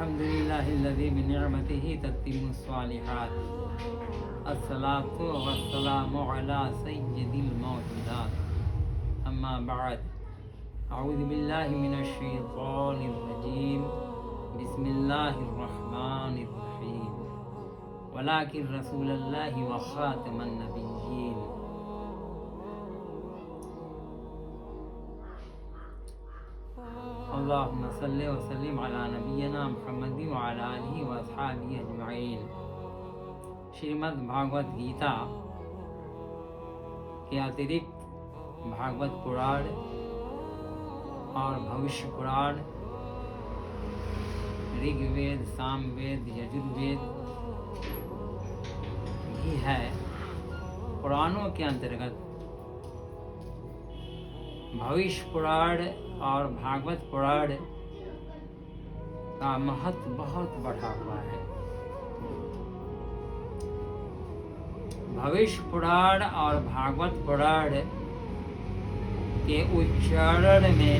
अल्हम्दुलिल्लाहिल्लज़ी बिनिअमतिही तत्तिमुस्सालिहात अस्सलातु वस्सलामु अला सय्यिदिल मौजूदात अम्मा बअद अऊज़ु बिल्लाहि मिनश शैतानिर रजीम बिस्मिल्लाहिर रहमानिर रहीम वलाकिन रसूलल्लाहि व खातमन नबिय्यीन। अल्लाहुम्मा सल्लि व सल्लिम अला नबिय्यिना मुहम्मदिन व अला आलिहि व अस्हाबिहि अजमईन। श्रीमद् भागवत गीता के अतिरिक्त भागवत पुराण और भविष्य पुराण, ऋग्वेद, सामवेद, यजुर्वेद भी है। पुराणों के अंतर्गत भविष्य पुराण और भागवत पुराण का महत्व बहुत बढ़ा हुआ है। भविष्य पुराण और भागवत पुराण के उच्चारण में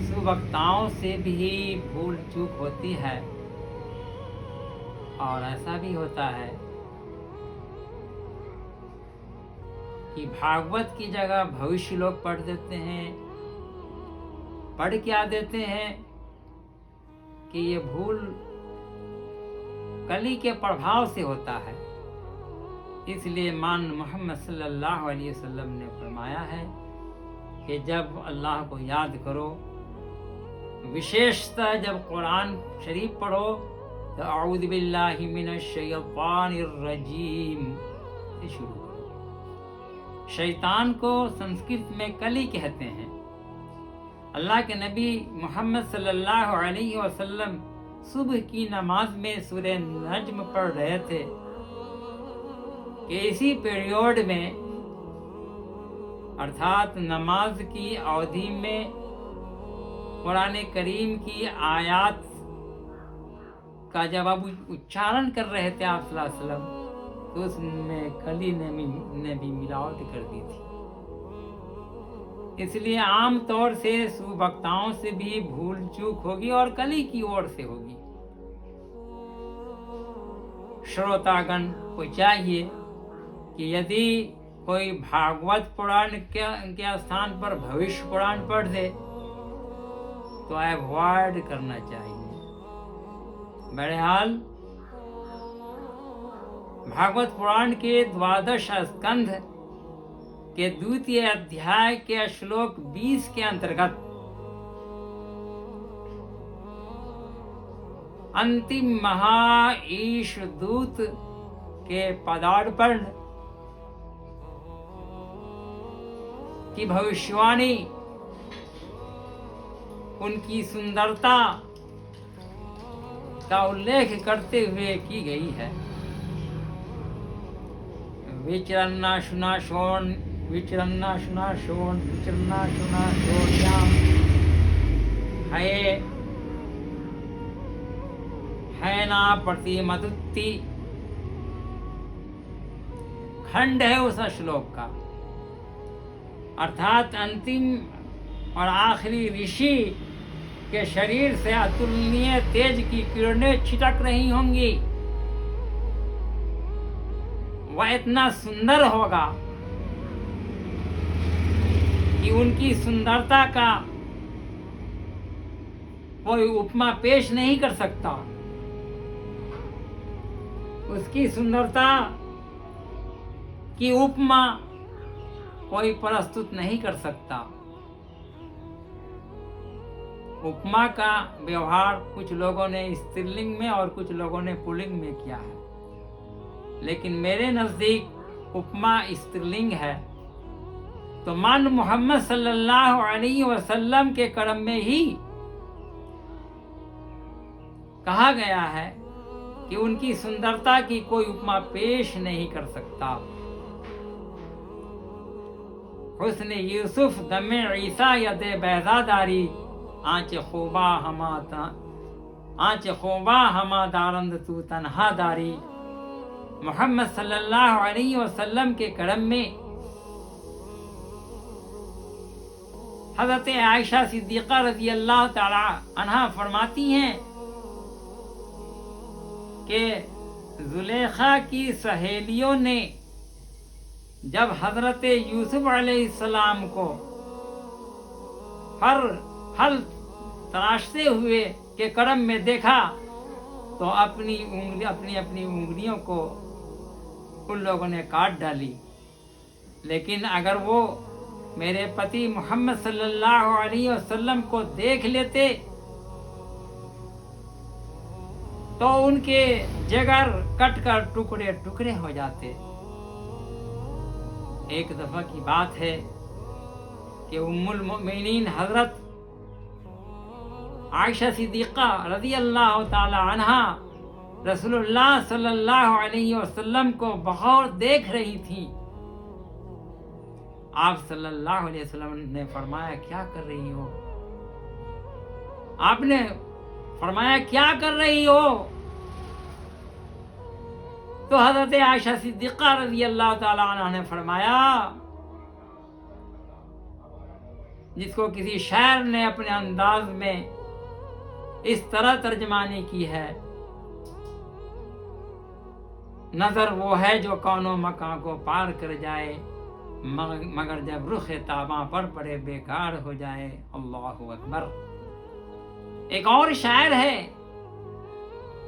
सुवक्ताओं से भी भूल चूक होती है और ऐसा भी होता है कि भागवत की जगह भविष्य लोग पढ़ देते हैं। पढ़ क्या देते हैं कि ये भूल कली के प्रभाव से होता है। इसलिए मान मोहम्मद सल्लल्लाहु अलैहि वसल्लम ने फरमाया है कि जब अल्लाह को याद करो, विशेषतः जब कुरान शरीफ पढ़ो, तो अऊज़ु बिल्लाहि मिनश शैतानिर रजीम से शुरू करो। शैतान को संस्कृत में कली कहते हैं। अल्लाह के नबी मोहम्मद सल्लल्लाहु अलैहि वसल्लम सुबह की नमाज में सूरह नज्म पढ़ रहे थे कि इसी पीरियड में अर्थात नमाज की अवधि में कुरान करीम की आयत का जब आप उच्चारण कर रहे थे आप सल्लल्लाहु अलैहि वसल्लम, तो उसमें कली ने भी मिलावट कर दी थी। इसलिए आम तौर से सुवक्ताओं से भी भूल चूक होगी और कली की ओर से होगी। श्रोतागण को चाहिए कि यदि कोई भागवत पुराण के स्थान पर भविष्य पुराण पढ़ दे तो अवॉइड करना चाहिए। बहरहाल भागवत पुराण के 12 स्कंध के द्वितीय अध्याय के श्लोक 20 के अंतर्गत अंतिम महाईश दूत के पदार्पण की भविष्यवाणी उनकी सुंदरता का उल्लेख करते हुए की गई है। विचरन्ना शुना शोण है ना प्रतिमदुत्ति खंड है उस श्लोक का। अर्थात अंतिम और आखिरी ऋषि के शरीर से अतुलनीय तेज की किरणें छिटक रही होंगी। वह इतना सुंदर होगा कि उनकी सुंदरता का कोई उपमा पेश नहीं कर सकता। उसकी सुंदरता की उपमा कोई प्रस्तुत नहीं कर सकता। उपमा का व्यवहार कुछ लोगों ने स्त्रीलिंग में और कुछ लोगों ने पुल्लिंग में किया है, लेकिन मेरे नजदीक उपमा स्त्रीलिंग है। तो मान मोहम्मद सल्लल्लाहु अलैहि वसल्लम के कर्म में ही कहा गया है कि उनकी सुंदरता की कोई उपमा पेश नहीं कर सकता। हुस्न यूसुफ दमे ईसा यदे बैजादारी आंच खोबा हमा दारंद तू तन्हा दारी। मोहम्मद सल्लल्लाहु अलैहि वसल्लम के कर्म में हज़रत आयशा सिद्दीक़ा रज़ी अल्लाह ताला अन्हा फरमाती हैं कि ज़ुलेखा की सहेलियों ने जब हज़रत यूसुफ अलैहिस्सलाम को फल तराशते हुए के करम में देखा तो अपनी अपनी उंगलियों को उन लोगों ने काट डाली। लेकिन अगर वो मेरे पति मोहम्मद सल्लल्लाहु अलैहि वसल्लम को देख लेते तो उनके जिगर कटकर टुकड़े टुकड़े हो जाते। एक दफा की बात है कि उम्मुल मोमिनीन हजरत आयशा सिद्दीक़ा रज़ी अल्लाह ताला अन्हा रसूलुल्लाह सल्लल्लाहु अलैहि वसल्लम को बहुत देख रही थी। आप सल्लल्लाहु अलैहि वसल्लम ने फरमाया, क्या कर रही हो? आपने फरमाया, क्या कर रही हो? तो हज़रत आयशा सिद्दीक़ा रज़ी अल्लाह ताला अन्हा ने फरमाया, जिसको किसी शायर ने अपने अंदाज में इस तरह तर्जमानी की है, नजर वो है जो कौनो मकां को पार कर जाए, मगर जब रुख ताबा पर पड़े बेकार हो जाए। अल्लाहु अकबर। एक और शायर है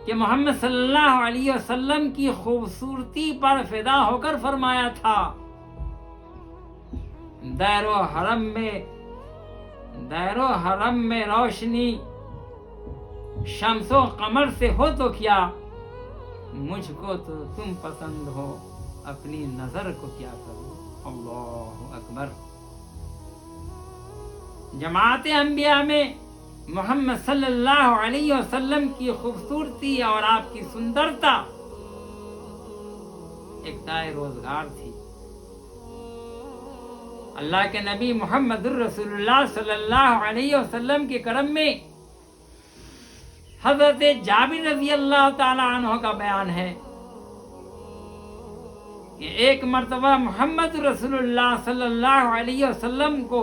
कि मोहम्मद सल्लल्लाहु अलैहि वसल्लम की खूबसूरती पर फिदा होकर फरमाया था, दैरो हरम में रोशनी शम्सो कमर से हो तो क्या, मुझको तो तुम पसंद हो, अपनी नजर को क्या करूं। अल्लाहु अकबर। जमात अंबिया में मोहम्मद सल्लल्लाहु अलैहि वसल्लम की खूबसूरती और आपकी सुंदरता एक दाए रोजगार थी। अल्लाह के नबी मोहम्मद रसूलुल्लाह सल्लल्लाहु अलैहि वसल्लम के करम में हज़रत जाबिर रज़ी अल्लाह ताला अन्हु का बयान है कि एक मर्तबा मोहम्मद रसूलुल्लाह सल्लल्लाहु अलैहि वसल्लम को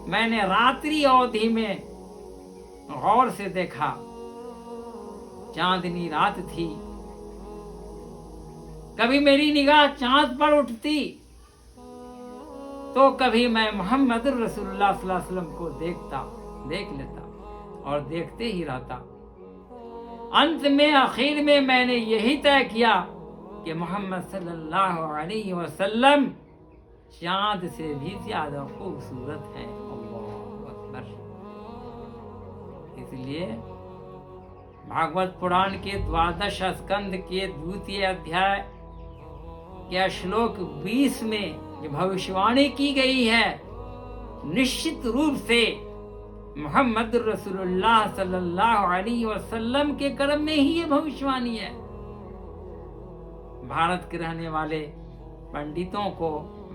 मैंने रात्रि अवधि में गौर से देखा। चांदनी रात थी। कभी मेरी निगाह चांद पर उठती तो कभी मैं मोहम्मद रसूलुल्लाह सल्लल्लाहु अलैहि वसल्लम को देख लेता और देखते ही रहता। अंत में आखिर में मैंने यही तय किया कि मोहम्मद सल्लल्लाहु अलैहि वसल्लम चांद से भी ज्यादा खूबसूरत हैं। अल्लाहु अकबर। इसलिए भागवत पुराण के 12 स्कंद के 2 अध्याय के श्लोक 20 में जो भविष्यवाणी की गई है, निश्चित रूप से मोहम्मद रसूलुल्लाह सल्लल्लाहु अलैहि वसल्लम के करम में ही ये भविष्यवाणी है। भारत के रहने वाले पंडितों को,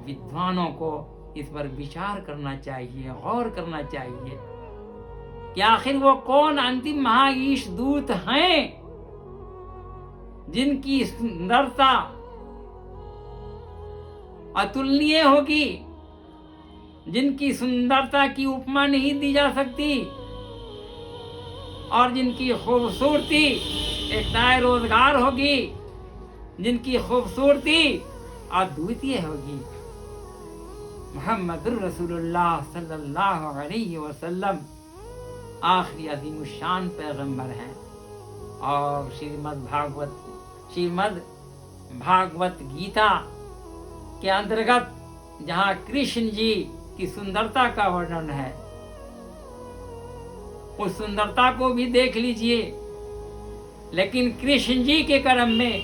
विद्वानों को इस पर विचार करना चाहिए, गौर करना चाहिए कि आखिर वो कौन अंतिम महाईश दूत हैं जिनकी सुंदरता अतुलनीय होगी, जिनकी सुंदरता की उपमा नहीं दी जा सकती और जिनकी खूबसूरती एक दाए रोजगार होगी, जिनकी खूबसूरती अद्वितीय होगी। मोहम्मद रसूलुल्लाह सल्लल्लाहु अलैहि वसल्लम आखिरी अज़ीम शान पैगंबर हैं। और श्रीमद् भागवत गीता के अंतर्गत जहाँ कृष्ण जी की सुंदरता का वर्णन है, उस सुंदरता को भी देख लीजिए। लेकिन कृष्ण जी के कर्म में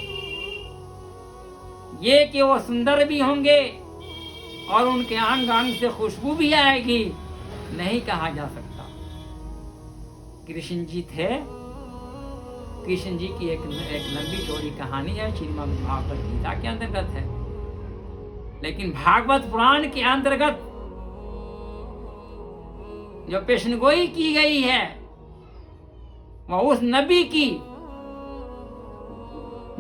ये कि वो सुंदर भी होंगे और उनके अंग अंग से खुशबू भी आएगी, नहीं कहा जा सकता। कृष्ण जी थे। कृष्ण जी की एक लंबी चौड़ी कहानी है, श्रीमद् भागवत गीता के अंतर्गत है। लेकिन भागवत पुराण के अंतर्गत जो पेशनगोई की गई है वह उस नबी की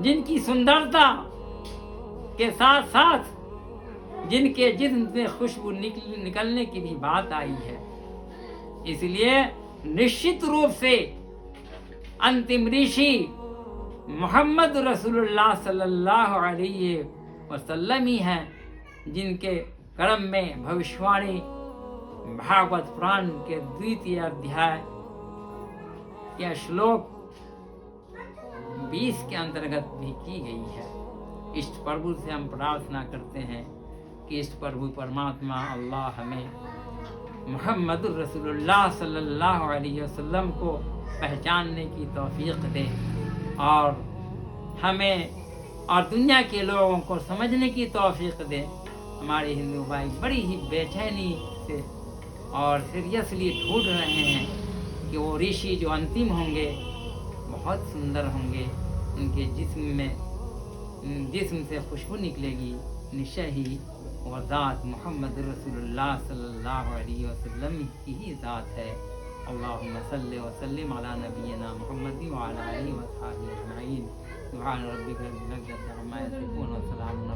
जिनकी सुंदरता के साथ साथ जिनके जिस्म से खुशबू निकलने की भी बात आई है। इसलिए निश्चित रूप से अंतिम ऋषि मोहम्मद रसूलुल्लाह सल्लल्लाहु अलैहि वसल्लम ही हैं, जिनके कर्म में भविष्यवाणी भागवत पुराण के 2 अध्याय या श्लोक 20 के अंतर्गत भी की गई है। इष्ट प्रभु से हम प्रार्थना करते हैं कि इष्ट प्रभु परमात्मा अल्लाह हमें मोहम्मद रसूलुल्लाह सल्लल्लाहु अलैहि वसल्लम को पहचानने की तौफीक दे और हमें और दुनिया के लोगों को समझने की तौफीक दे। हमारे हिंदू भाई बड़ी ही बेचैनी से और सीरियसली ढूंढ रहे हैं कि वो ऋषि जो अंतिम होंगे बहुत सुंदर होंगे, उनके जिस्म से खुशबू निकलेगी, निश्चय ही वह ज़ात मोहम्मद रसूलुल्लाह सल्लल्लाहु अलैहि वसल्लम की ही ज़ात है। अल्लाहुम्मा सल्लि व सल्लिम अला नबिय्यिना मुहम्मद व अला आलिहि व अस्हाबिहि अजमईन। सुब्हान रब्बिका रब्बिल इज्जति अम्मा यसिफून व सलामुन